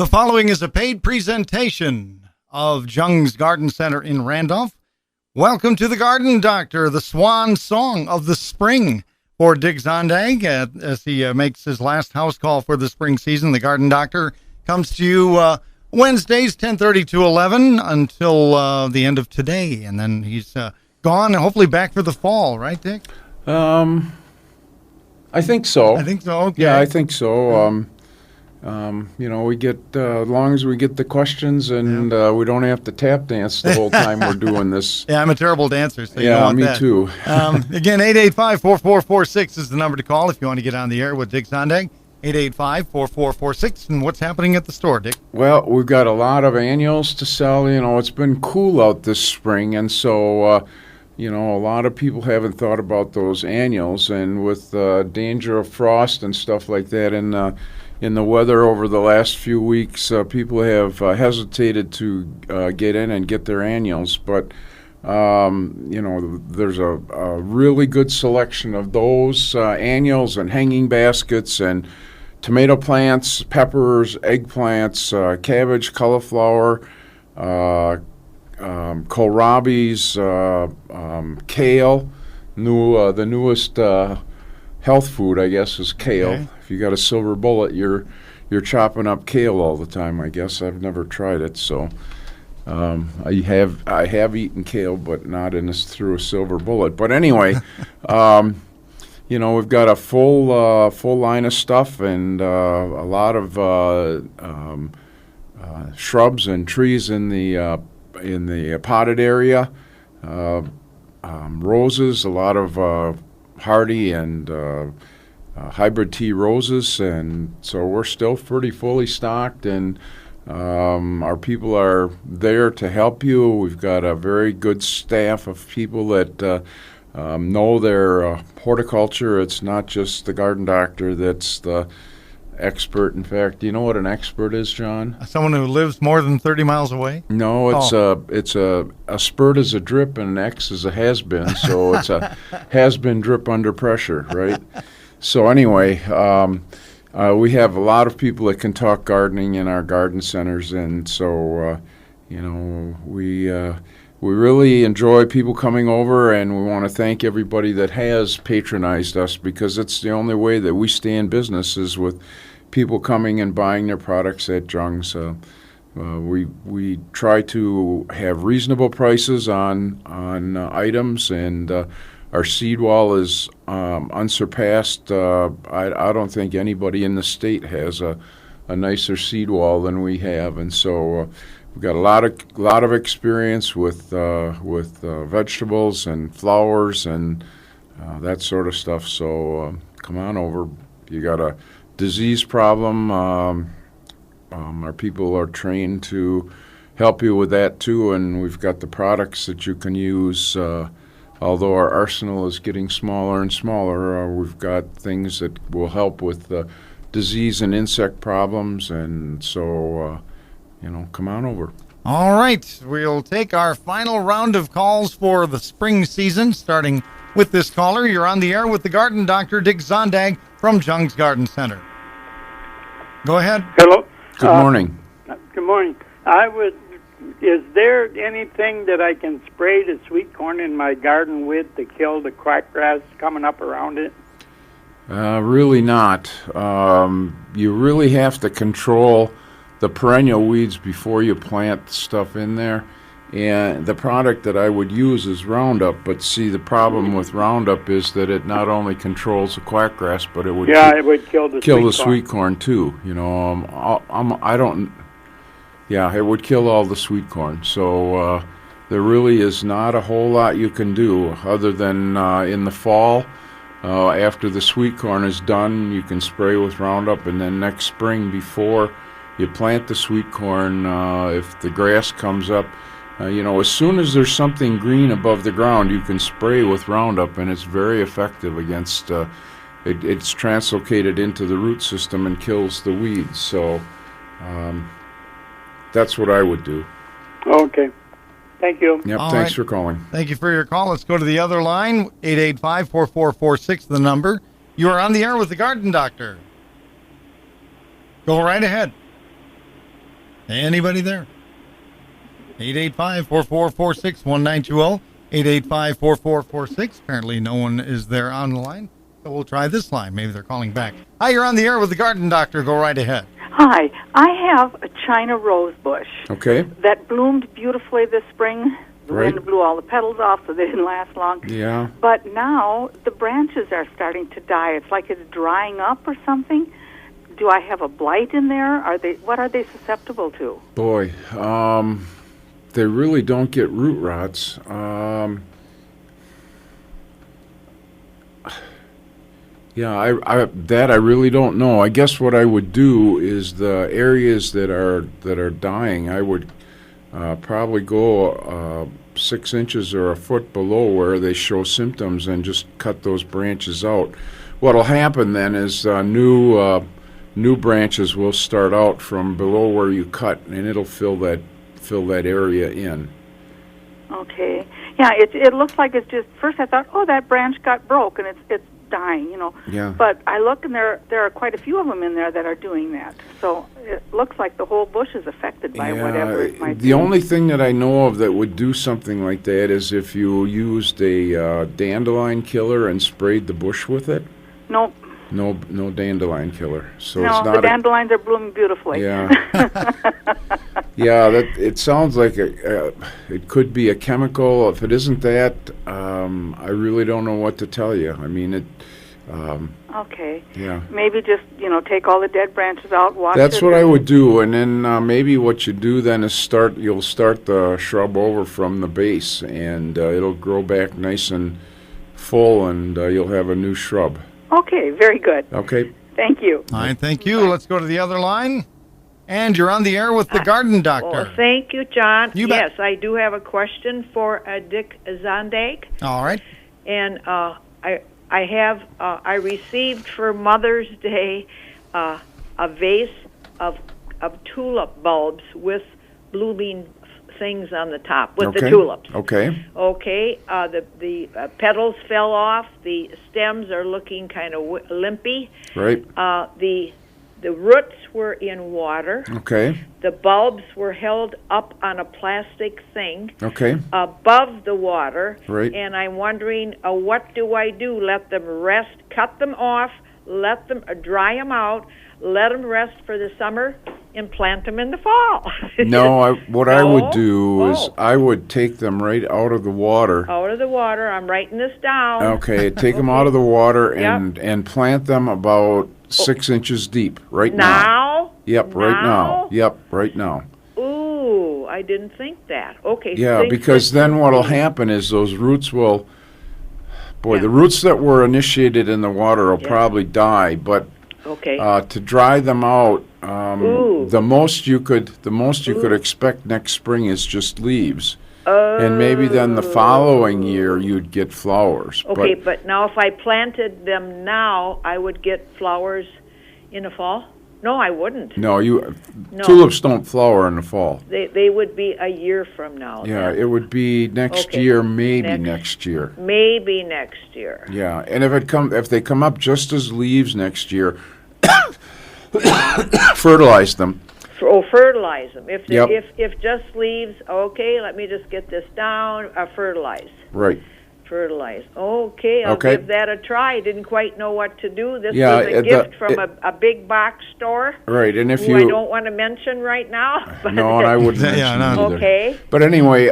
The following is a paid presentation of Jung's Garden Center in Randolph. Welcome to the Garden Doctor, the swan song of the spring for Dick Zondag. As he makes his last house call for the spring season, the Garden Doctor comes to you Wednesdays, 10:30 to 11 until the end of today. And then he's gone and hopefully back for the fall, right, Dick? I think so. I think so, okay. Yeah, I think so. We get, as long as we get the questions and we don't have to tap dance the whole time we're doing this. Yeah, I'm a terrible dancer, so you don't want me that. too. Again, 885-4446 is the number to call if you want to get on the air with Dick Zondag. 885-4446. And what's happening at the store, Dick? Well, we've got a lot of annuals to sell. You know, it's been cool out this spring, and so, a lot of people haven't thought about those annuals. And with danger of frost and stuff like that in the weather over the last few weeks, people have hesitated to get in and get their annuals. But, there's a really good selection of those annuals and hanging baskets and tomato plants, peppers, eggplants, cabbage, cauliflower, kohlrabies, kale. The newest health food, I guess, is kale. Okay. If you got a silver bullet, you're chopping up kale all the time, I guess. I've never tried it, so I have eaten kale, but not through a silver bullet. But anyway, we've got a full line of stuff and a lot of shrubs and trees in the potted area. Roses, a lot of hardy and hybrid tea roses, and so we're still pretty fully stocked, and our people are there to help you. We've got a very good staff of people that know their horticulture. It's not just the Garden Doctor that's the expert. In fact, do you know what an expert is, John? Someone who lives more than 30 miles away? No, it's a spurt is a drip and an X is a has-been, so it's a has-been drip under pressure, right? So anyway, we have a lot of people that can talk gardening in our garden centers, and so we really enjoy people coming over, and we want to thank everybody that has patronized us, because it's the only way that we stay in business is with people coming and buying their products at Jung's. We try to have reasonable prices on items, and our seed wall is unsurpassed. I don't think anybody in the state has a nicer seed wall than we have, and so we've got a lot of experience with vegetables and flowers and that sort of stuff. So come on over. You got a disease problem, our people are trained to help you with that too, and we've got the products that you can use. Although our arsenal is getting smaller and smaller, we've got things that will help with disease and insect problems, and so come on over. All right, we'll take our final round of calls for the spring season, starting with this caller. You're on the air with the Garden Doctor, Dick Zondag from Jung's Garden Center. Go ahead. Hello. Good morning. Good morning. Is there anything that I can spray the sweet corn in my garden with to kill the quackgrass coming up around it? Really not. You really have to control the perennial weeds before you plant stuff in there. And the product that I would use is Roundup, but see, the problem with Roundup is that it not only controls the quackgrass, but it would it would kill the sweet corn too. It would kill all the sweet corn. So there really is not a whole lot you can do other than in the fall, after the sweet corn is done, you can spray with Roundup, and then next spring before you plant the sweet corn, if the grass comes up, as soon as there's something green above the ground, you can spray with Roundup, and it's very effective against, it's translocated into the root system and kills the weeds. So that's what I would do. Okay. Thank you. Yep, All thanks right. for calling. Thank you for your call. Let's go to the other line, 885-4446, the number. You are on the air with the Garden Doctor. Go right ahead. Anybody there? 885-4446-1920. 885-4446. Apparently no one is there on the line. So we'll try this line. Maybe they're calling back. Hi, you're on the air with the Garden Doctor. Go right ahead. Hi, I have a China rose bush Okay. that bloomed beautifully this spring. The Right. wind blew all the petals off, so they didn't last long. Yeah. But now the branches are starting to die. It's like it's drying up or something. Do I have a blight in there? What are they susceptible to? Boy, they really don't get root rots. Yeah, I really don't know. I guess what I would do is the areas that are dying, I would probably go 6 inches or a foot below where they show symptoms and just cut those branches out. What'll happen then is new branches will start out from below where you cut, and it'll fill that area in. Okay. Yeah, it looks like it's just. First, I thought, oh, that branch got broke and it's dying, Yeah. But I look and there are quite a few of them in there that are doing that. So it looks like the whole bush is affected by whatever it might be. The only thing that I know of that would do something like that is if you used a dandelion killer and sprayed the bush with it. Nope. No dandelion killer. So No, it's not the dandelions are blooming beautifully. Yeah. Yeah, it sounds like it could be a chemical. If it isn't that, I really don't know what to tell you. I mean, it. Okay. Yeah. Maybe just, take all the dead branches out, wash That's it. what I would do, and then maybe what you do then is you'll start the shrub over from the base, and it'll grow back nice and full, and you'll have a new shrub. Okay, very good. Okay. Thank you. All right, thank you. Let's go to the other line. And you're on the air with the Garden Doctor. Well, thank you, John. You bet. Yes, I do have a question for Dick Zondag. All right. And I received for Mother's Day a vase of tulip bulbs with blooming things on the top with the tulips. Okay. Okay. The petals fell off. The stems are looking kind of limpy. Right. The roots were in water. Okay. The bulbs were held up on a plastic thing Okay. above the water. Right. And I'm wondering, what do I do? Let them rest, cut them off, let them dry them out, let them rest for the summer, and plant them in the fall. No, what I would No? do is I would take them right out of the water. Out of the water. I'm writing this down. Okay, take them out of the water and plant them about 6 inches deep right now. Now? Yep, right now. Yep, right now. Ooh, I didn't think that. Okay. Yeah, thanks because for- then what'll happen is those roots will. Boy, Yeah. the roots that were initiated in the water will Yeah. probably die, but Okay. to dry them out, Ooh. the most you could expect next spring is just leaves. And maybe then the following year you'd get flowers. Okay, but now if I planted them now, I would get flowers in the fall? No, I wouldn't. No, No. tulips don't flower in the fall. They would be a year from now. Yeah, then. it would be next Okay. year, maybe Next. next year. Maybe next year. Yeah, and if they come up just as leaves next year, fertilize them. Fertilize them. If Yep. if just leaves, okay, let me just get this down. Fertilize. Right. Fertilize. Okay, I'll Okay. give that a try. I didn't quite know what to do. This Yeah, was a gift from a big box store. Right, and if who I you don't want to mention right now. But no, and I wouldn't mention Yeah, no. it either. Okay. But anyway,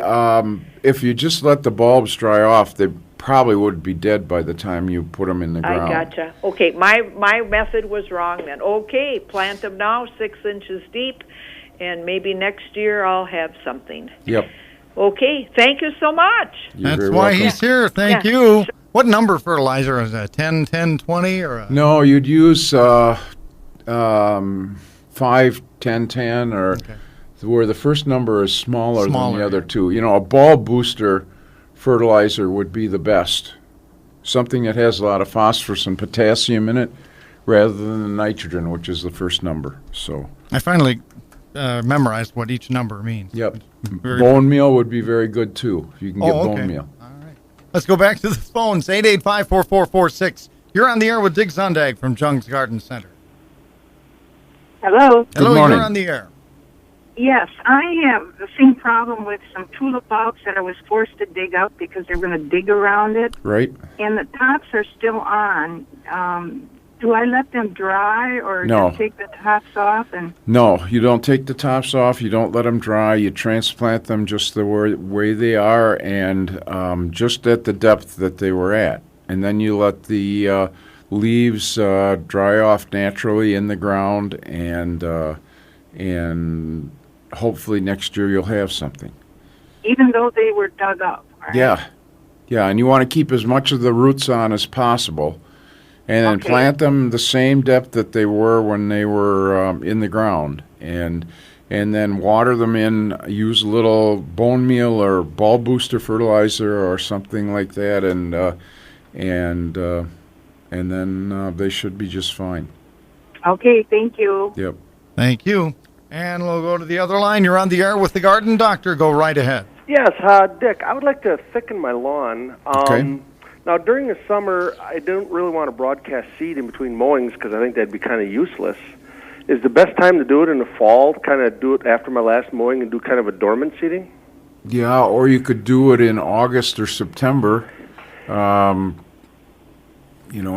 if you just let the bulbs dry off, they probably would be dead by the time you put them in the ground. I gotcha. Okay, my method was wrong then. Okay, plant them now, 6 inches deep, and maybe next year I'll have something. Yep. Okay, thank you so much. You're That's very why welcome. he's here. Thank Yeah. you. What number fertilizer is that? 10, 10, 20, or a... No, you'd use 5, 10, 10, or where the first number is smaller than Smaller, the other yeah. two. You know, a bulb booster fertilizer would be the best. Something that has a lot of phosphorus and potassium in it rather than the nitrogen, which is the first number. So, I finally memorized what each number means. yep. Very- Bone meal would be very good, too, if you can get Oh, okay. bone meal. All right. Let's go back to the phones. 885-4446. You're on the air with Dick Zondag from Jung's Garden Center. Hello. Hello, morning. you're on the air. Yes, I have the same problem with some tulip bulbs that I was forced to dig up because they're going to dig around it. Right. And the tops are still on. Do I let them dry or No. just take the tops off? And No, you don't take the tops off. You don't let them dry. You transplant them just the way they are and just at the depth that they were at. And then you let the leaves dry off naturally in the ground, and hopefully next year you'll have something. even though they were dug up, right? Yeah, and you want to keep as much of the roots on as possible. And then plant them the same depth that they were when they were in the ground, and then water them in. Use a little bone meal or bulb booster fertilizer or something like that, and then they should be just fine. Okay, thank you. Yep. Thank you. And we'll go to the other line. You're on the air with the Garden Doctor. Go right ahead. Yes, Dick, I would like to thicken my lawn. Okay. Now, during the summer, I don't really want to broadcast seed in between mowings because I think that'd be kind of useless. Is the best time to do it in the fall, kind of do it after my last mowing and do kind of a dormant seeding? Yeah, or you could do it in August or September,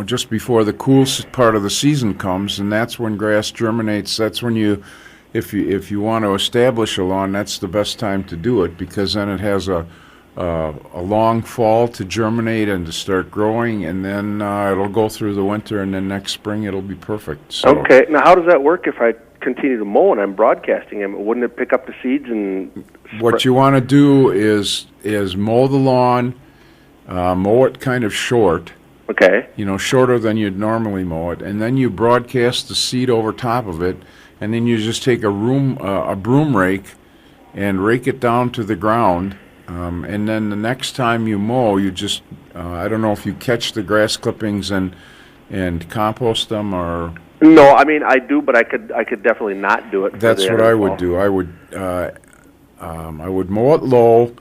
just before the cool part of the season comes, and that's when grass germinates. That's when if you want to establish a lawn, that's the best time to do it, because then it has a long fall to germinate and to start growing, and then it'll go through the winter, and then next spring it'll be perfect. So, okay, now how does that work if I continue to mow and I'm broadcasting them? Wouldn't it pick up the seeds and... What you want to do is mow the lawn, mow it kind of short. Okay. Shorter than you'd normally mow it, and then you broadcast the seed over top of it, and then you just take a broom rake and rake it down to the ground. And then the next time you mow, you just, I don't know if you catch the grass clippings and compost them or... No, I mean, I do, but I could definitely not do it. That's what I would do. I would mow it low,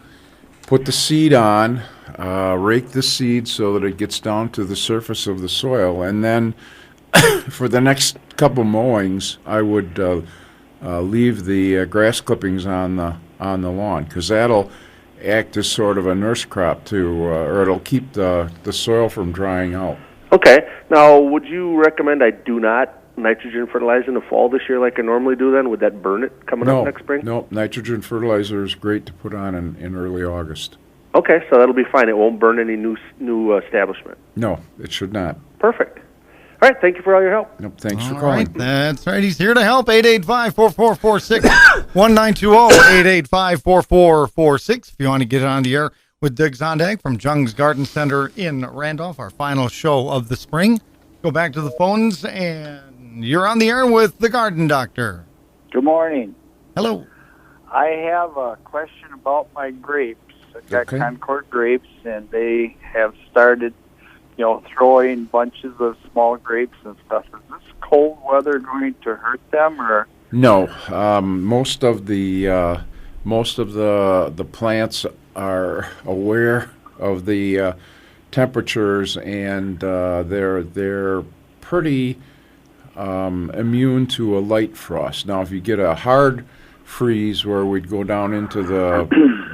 put the seed on, rake the seed so that it gets down to the surface of the soil, and then for the next couple mowings, I would leave the grass clippings on the lawn, because that'll act as sort of a nurse crop too, or it'll keep the soil from drying out. Okay. Now, would you recommend I do not nitrogen fertilize in the fall this year like I normally do then? Would that burn it coming up next spring? No, nitrogen fertilizer is great to put on in early August. Okay, so that'll be fine. It won't burn any new establishment. No, it should not. Perfect. All right, thank you for all your help. Nope, thanks for All calling. right, that's right. He's here to help. 885-4446, 1920-885-4446. If you want to get on the air with Dick Zondag from Jung's Garden Center in Randolph, our final show of the spring. Go back to the phones, and you're on the air with the Garden Doctor. Good morning. Hello. I have a question about my grapes. I've got Concord grapes, and they have started, throwing bunches of small grapes and stuff. Is this cold weather going to hurt them, or? No, most of the plants are aware of the temperatures, and they're pretty immune to a light frost. Now, if you get a hard freeze where we'd go down into the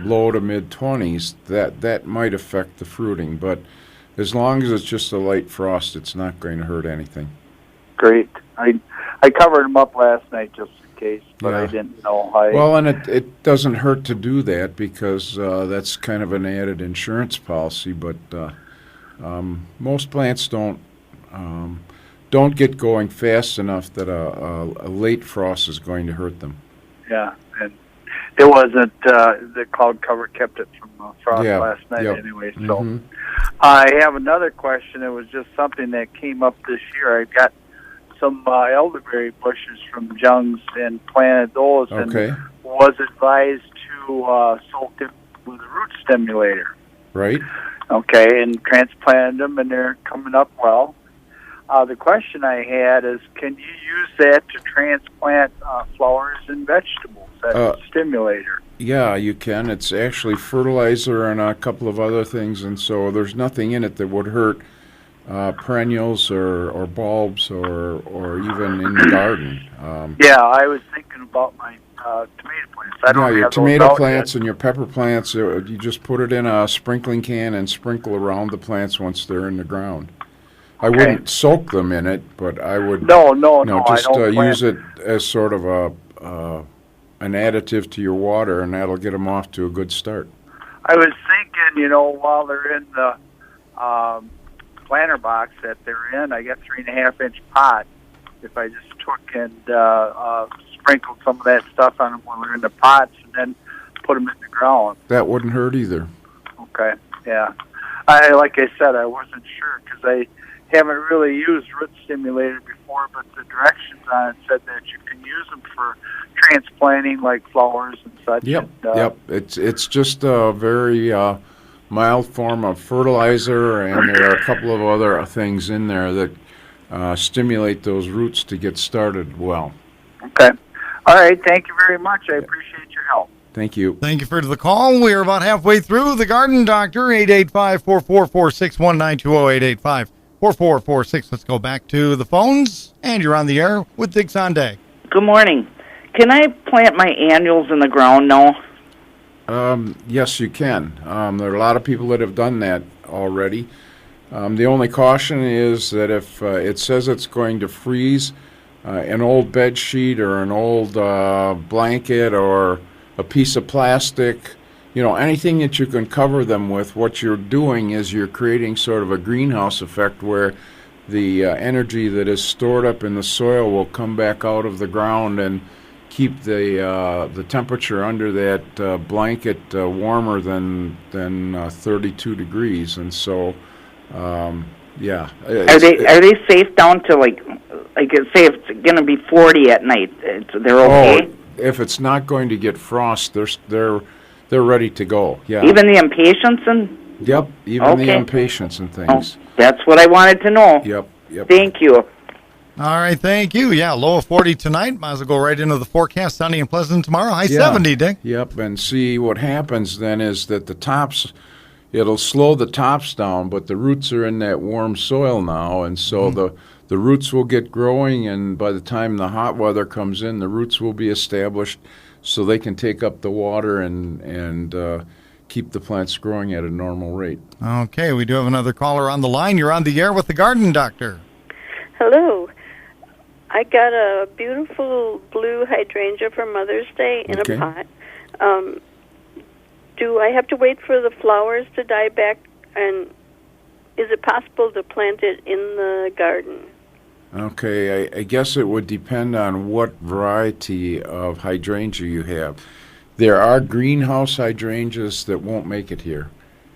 low to mid 20s, that might affect the fruiting, but as long as it's just a light frost, it's not going to hurt anything. Great. I covered them up last night just in case, but I didn't know. Well, and it doesn't hurt to do that, because that's kind of an added insurance policy, but most plants don't get going fast enough that a late frost is going to hurt them. Yeah, and it wasn't, the cloud cover kept it from frost last night anyway. So I have another question. It was just something that came up this year. I got some elderberry bushes from Jung's and planted those, and was advised to soak them with a root stimulator. Right. Okay, and transplanted them, and they're coming up well. The question I had is, can you use that to transplant flowers and vegetables as a stimulator? Yeah, you can. It's actually fertilizer and a couple of other things, and so there's nothing in it that would hurt perennials or bulbs or even in the garden. Yeah, I was thinking about my tomato plants. I don't your have tomato those plants out and your pepper plants, you just put it in a sprinkling can and sprinkle around the plants once they're in the ground. I wouldn't soak them in it, but I would No, just I don't use it as sort of an additive to your water, and that'll get them off to a good start. I was thinking, while they're in the planter box that they're in, I got 3.5-inch pot. If I just took and sprinkled some of that stuff on them while they're in the pots and then put them in the ground. That wouldn't hurt either. Okay, yeah. Like I said, I wasn't sure because I haven't really used root stimulator before, but the directions on it said that you can use them for transplanting like flowers and such. Yep, and, It's just a very mild form of fertilizer, and there are a couple of other things in there that stimulate those roots to get started well. Okay. All right. Thank you very much. I appreciate your help. Thank you. Thank you for the call. We are about halfway through the Garden Doctor. 885-4446-1920. 885-4446. Let's go back to the phones, and you're on the air with Dick Zondag. Good morning. Can I plant my annuals in the ground now? Yes, you can. There are a lot of people that have done that already. The only caution is that if it says it's going to freeze, an old bed sheet or an old blanket or a piece of plastic, anything that you can cover them with, what you're doing is you're creating sort of a greenhouse effect where the energy that is stored up in the soil will come back out of the ground and keep the temperature under that blanket warmer than 32 degrees, and so yeah. Are they safe down to like say if it's going to be 40 at night? They're okay. If it's not going to get frost, they're ready to go. Yeah. Even the impatiens and. Yep. Even the impatiens and things. Oh, that's what I wanted to know. Yep. Thank you. All right, thank you. Yeah, low of 40 tonight. Might as well go right into the forecast. Sunny and pleasant tomorrow. High 70, Dick. Yep, and see what happens then is that the tops, it'll slow the tops down, but the roots are in that warm soil now, and so the roots will get growing, and by the time the hot weather comes in, the roots will be established so they can take up the water and keep the plants growing at a normal rate. Okay, we do have another caller on the line. You're on the air with the Garden Doctor. Hello. I got a beautiful blue hydrangea for Mother's Day in a pot. Do I have to wait for the flowers to die back, and is it possible to plant it in the garden? Okay, I guess it would depend on what variety of hydrangea you have. There are greenhouse hydrangeas that won't make it here.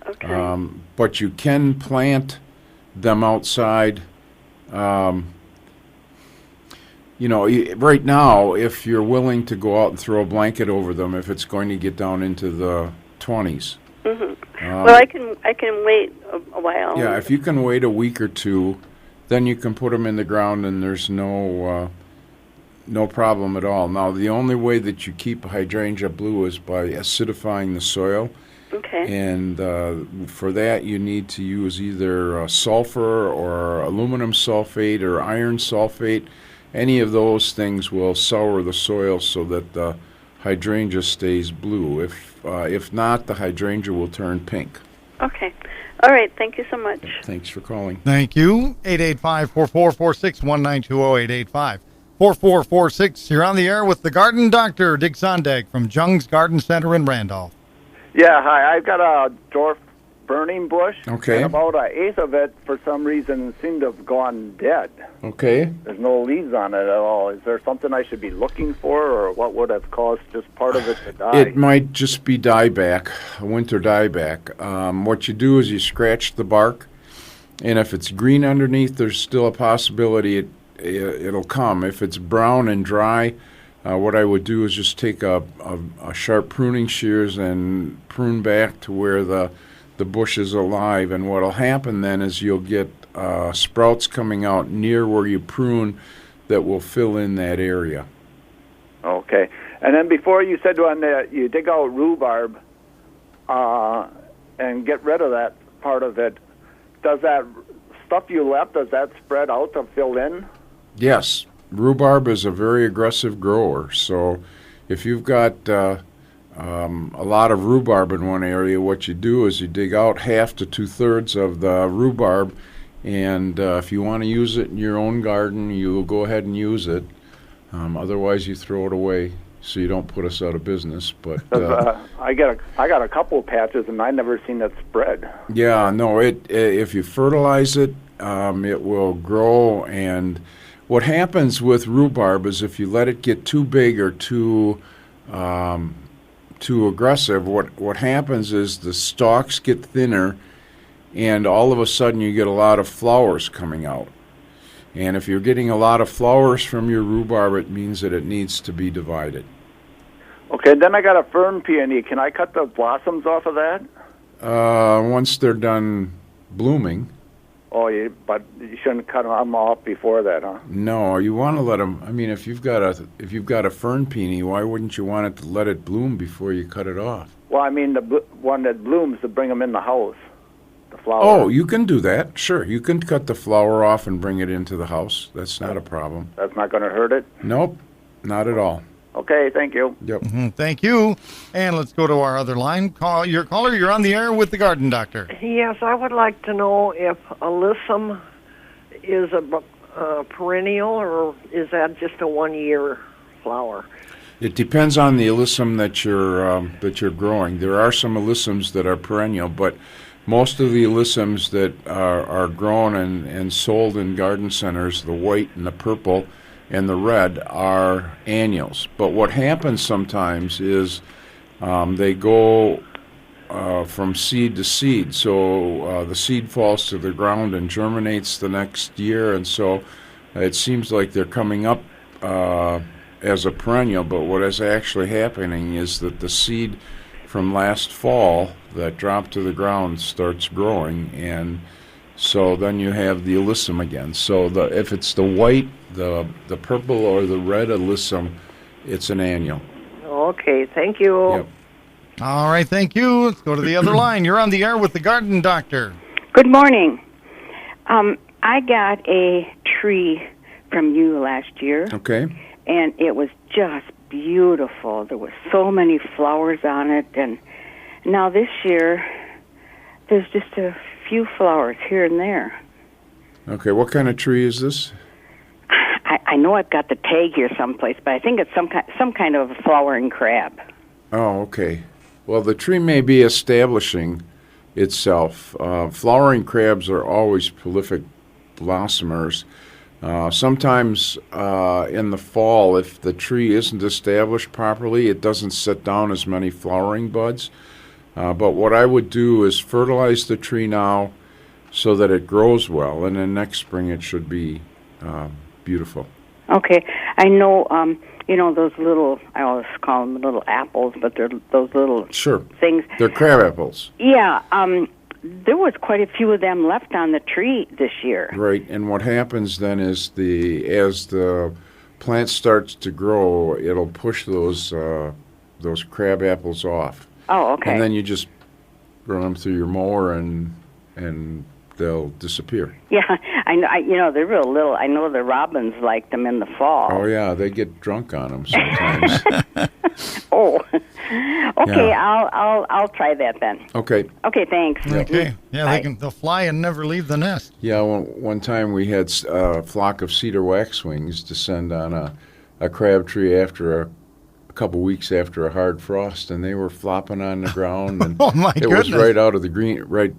Okay. But you can plant them outside. Right now, if you're willing to go out and throw a blanket over them, if it's going to get down into the 20s. Mm-hmm. Well, I can wait a while. Yeah, if you can wait a week or two, then you can put them in the ground, and there's no problem at all. Now, the only way that you keep a hydrangea blue is by acidifying the soil. Okay. And for that, you need to use either sulfur or aluminum sulfate or iron sulfate. Any of those things will sour the soil so that the hydrangea stays blue. If not, the hydrangea will turn pink. Okay. All right. Thank you so much. Thanks for calling. Thank you. 885-4446-1920. 885-4446. You're on the air with the Garden Doctor, Dick Zondag from Jung's Garden Center in Randolph. Yeah, hi. I've got a dwarf burning bush. Okay. And about an eighth of it, for some reason, seemed to have gone dead. Okay. There's no leaves on it at all. Is there something I should be looking for, or what would have caused just part of it to die? It might just be dieback, winter dieback. What you do is you scratch the bark, and if it's green underneath, there's still a possibility it'll come. If it's brown and dry, what I would do is just take a sharp pruning shears and prune back to where the bush is alive, and what'll happen then is you'll get sprouts coming out near where you prune that will fill in that area. Okay. And then before you said when you dig out rhubarb and get rid of that part of it, does that stuff you left, does that spread out to fill in? Yes. rhubarb is a very aggressive grower. So if you've got a lot of rhubarb in one area, what you do is you dig out half to 2/3 of the rhubarb, and if you want to use it in your own garden, you'll go ahead and use it. Otherwise, you throw it away so you don't put us out of business. But I got a couple of patches, and I never seen that spread. yeah, no, if you fertilize it, it will grow. And what happens with rhubarb is if you let it get too big or too aggressive, what happens is the stalks get thinner, and all of a sudden you get a lot of flowers coming out. And if you're getting a lot of flowers from your rhubarb, it means that it needs to be divided. Okay, then I got a fern peony. Can I cut the blossoms off of that? Once they're done blooming. Oh, but you shouldn't cut them off before that, huh? No, you want to let them. I mean, if you've got a fern peony, why wouldn't you want it to let it bloom before you cut it off? Well, I mean the one that blooms to bring them in the house. The flower. Oh, you can do that. Sure, you can cut the flower off and bring it into the house. That's not a problem. That's not going to hurt it? Nope, not at all. Okay, thank you. Yep. Thank you. And let's go to our other line. Your caller, you're on the air with the Garden Doctor. Yes, I would like to know if alyssum is a perennial, or is that just a one-year flower? It depends on the alyssum that you're growing. There are some alyssums that are perennial, but most of the alyssums that are grown and sold in garden centers, the white and the purple and the red, are annuals. But what happens sometimes is they go from seed to seed. So the seed falls to the ground and germinates the next year, and so it seems like they're coming up as a perennial, but what is actually happening is that the seed from last fall that dropped to the ground starts growing, and so then you have the alyssum again. So if it's the white, the purple, or the red alyssum, it's an annual. Okay, thank you. Yep. All right, thank you. Let's go to the other line. You're on the air with the Garden Doctor. Good morning. I got a tree from you last year. Okay. And it was just beautiful. There were so many flowers on it, and now this year there's just a few flowers here and there. Okay, what kind of tree is this? I know I've got the tag here someplace, but I think it's some kind of flowering crab. Oh, okay. Well, the tree may be establishing itself. Flowering crabs are always prolific blossomers. Sometimes in the fall, if the tree isn't established properly, it doesn't set down as many flowering buds. But what I would do is fertilize the tree now so that it grows well, and then next spring it should be beautiful. Okay. I know, those little, I always call them little apples, but they're those little things. They're crab apples. Yeah. There was quite a few of them left on the tree this year. Right, and what happens then is as the plant starts to grow, it'll push those crab apples off. Oh, okay. And then you just run them through your mower, and they'll disappear. Yeah, I know they're real little. I know the robins like them in the fall. Oh yeah, they get drunk on them sometimes. Oh, okay. Yeah. I'll try that then. Okay. Okay, thanks. Okay. Yeah, Bye. they'll fly and never leave the nest. Yeah, one time we had a flock of cedar waxwings descend on a crab tree after a couple weeks after a hard frost, and they were flopping on the ground. And oh my goodness! It was right out of the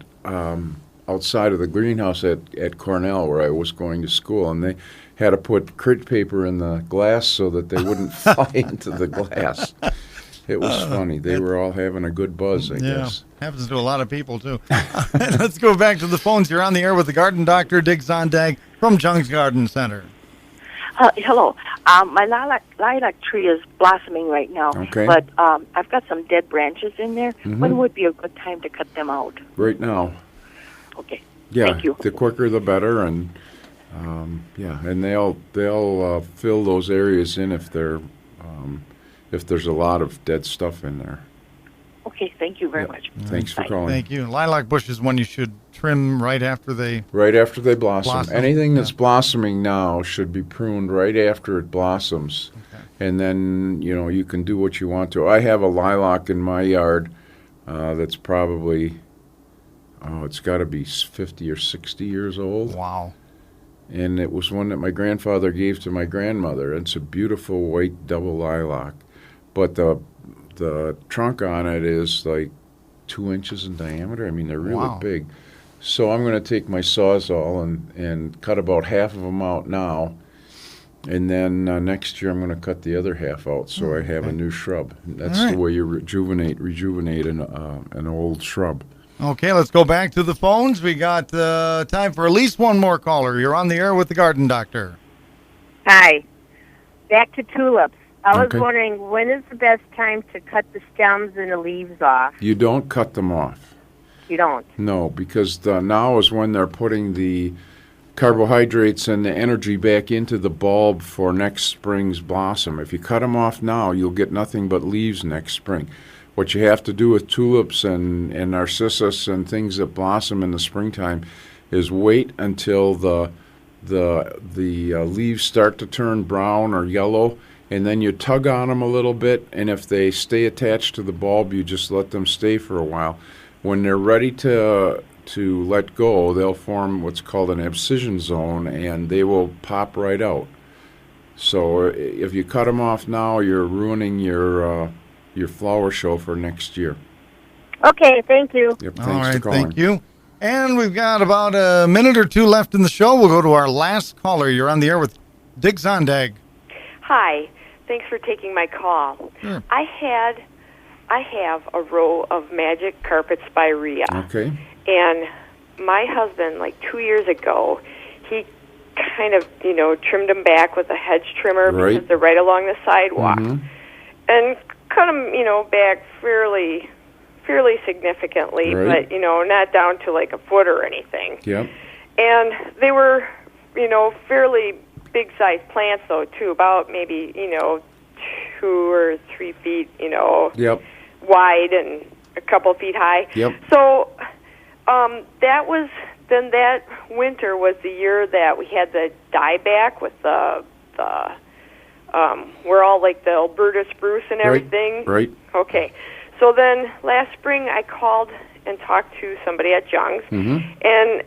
outside of the greenhouse at Cornell, where I was going to school, and they had to put crit paper in the glass so that they wouldn't fly into the glass. It was funny. They were all having a good buzz, I guess. Happens to a lot of people, too. Let's go back to the phones. You're on the air with the Garden Doctor, Dick Zondag, from Jung's Garden Center. Hello. My lilac tree is blossoming right now, but I've got some dead branches in there. Mm-hmm. When would be a good time to cut them out? Right now. Okay. Yeah, thank you. The quicker the better, and and they'll fill those areas in if there's a lot of dead stuff in there. Okay. Okay, thank you very much. Thanks for calling. Thank you. Lilac bush is one you should trim right after they blossom. Anything that's blossoming now should be pruned right after it blossoms. Okay. And then, you can do what you want to. I have a lilac in my yard that's probably, it's got to be 50 or 60 years old. Wow. And it was one that my grandfather gave to my grandmother. It's a beautiful white double lilac. But the trunk on it is like 2 inches in diameter. I mean, they're really big. So I'm going to take my Sawzall and cut about half of them out now. And then next year I'm going to cut the other half out so I have a new shrub. That's the way you rejuvenate an old shrub. Okay, let's go back to the phones. We got time for at least one more caller. You're on the air with the Garden Doctor. Hi. Back to tulips. I was wondering, when is the best time to cut the stems and the leaves off? You don't cut them off. You don't? No, because now is when they're putting the carbohydrates and the energy back into the bulb for next spring's blossom. If you cut them off now, you'll get nothing but leaves next spring. What you have to do with tulips and narcissus and things that blossom in the springtime is wait until the leaves start to turn brown or yellow, and then you tug on them a little bit, and if they stay attached to the bulb, you just let them stay for a while. When they're ready to let go, they'll form what's called an abscission zone, and they will pop right out. So if you cut them off now, you're ruining your flower show for next year. Okay, thank you. Yep, All thanks right, for calling. thank you. And we've got about a minute or two left in the show. We'll go to our last caller. You're on the air with Dick Zondag. Hi. Thanks for taking my call. Sure. I have a row of Magic Carpet Spirea. Okay. And my husband, like 2 years ago, he kind of, trimmed them back with a hedge trimmer because they're right along the sidewalk. Mm-hmm. And cut them, back fairly significantly, but, not down to like a foot or anything. Yep. And they were, fairly big-sized plants, though, too, about maybe, 2 or 3 feet, Yep. wide and a couple feet high. Yep. So that winter was the year that we had the dieback with the we're all like the Alberta spruce and everything. Right. Okay. So then last spring I called and talked to somebody at Jung's and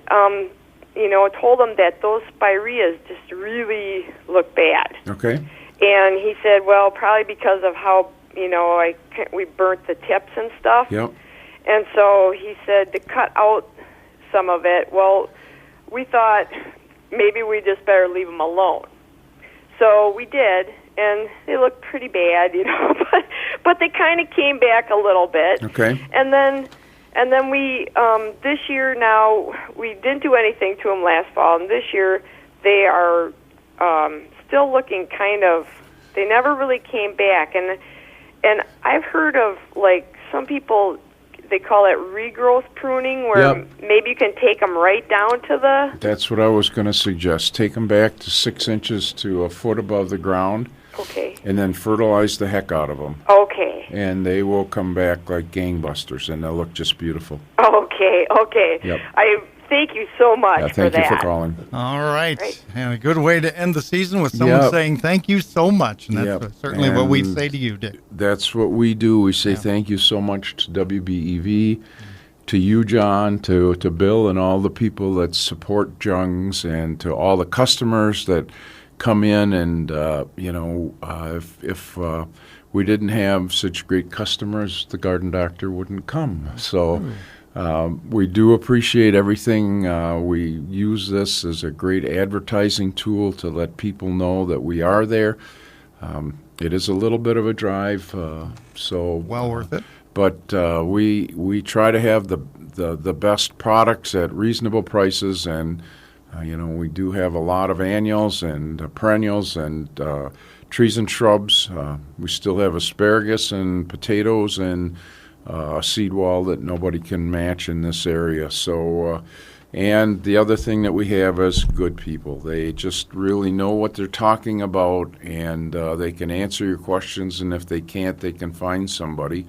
told them that those spireas just really look bad. Okay. And he said, well, probably because of how, we burnt the tips and stuff. Yep. And so he said to cut out some of it. Well, we thought maybe we just better leave them alone. So we did, and they looked pretty bad, but they kind of came back a little bit. Okay. And then we this year now we didn't do anything to them last fall, and this year they are still looking kind of. They never really came back, and I've heard of like some people. They call it regrowth pruning, where maybe you can take them right down to the... That's what I was going to suggest. Take them back to 6 inches to a foot above the ground. Okay. And then fertilize the heck out of them. Okay. And they will come back like gangbusters, and they'll look just beautiful. Okay. Yep. I thank you so much for that. Thank you for calling. All right. And a good way to end the season with someone saying thank you so much. And that's certainly what we say to you, Dick. That's what we do. We say thank you so much to WBEV, to you, John, to Bill, and all the people that support Jung's, and to all the customers that come in. And, if we didn't have such great customers, the Garden Doctor wouldn't come. So... we do appreciate everything. We use this as a great advertising tool to let people know that we are there. It is a little bit of a drive, so well worth it. But we try to have the best products at reasonable prices, and we do have a lot of annuals and perennials and trees and shrubs. We still have asparagus and potatoes and a seed wall that nobody can match in this area. So, and the other thing that we have is good people. They just really know what they're talking about, and they can answer your questions, and if they can't, they can find somebody.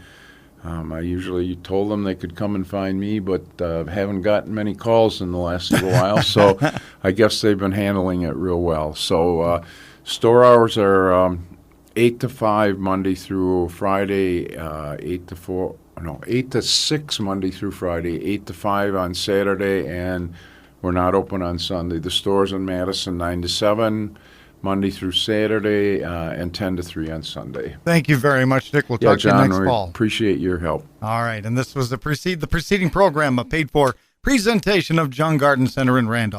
I usually told them they could come and find me, but haven't gotten many calls in the last little while, so I guess they've been handling it real well. So store hours are 8 to 5 Monday through Friday, 8 to 6 Monday through Friday, 8 to 5 on Saturday, and we're not open on Sunday. The store's in Madison 9 to 7 Monday through Saturday, and 10 to 3 on Sunday. Thank you very much, Dick. We'll talk John, to you next we fall. Appreciate your help. All right, and this was the preceding program, a paid-for presentation of Jung Garden Center in Randolph.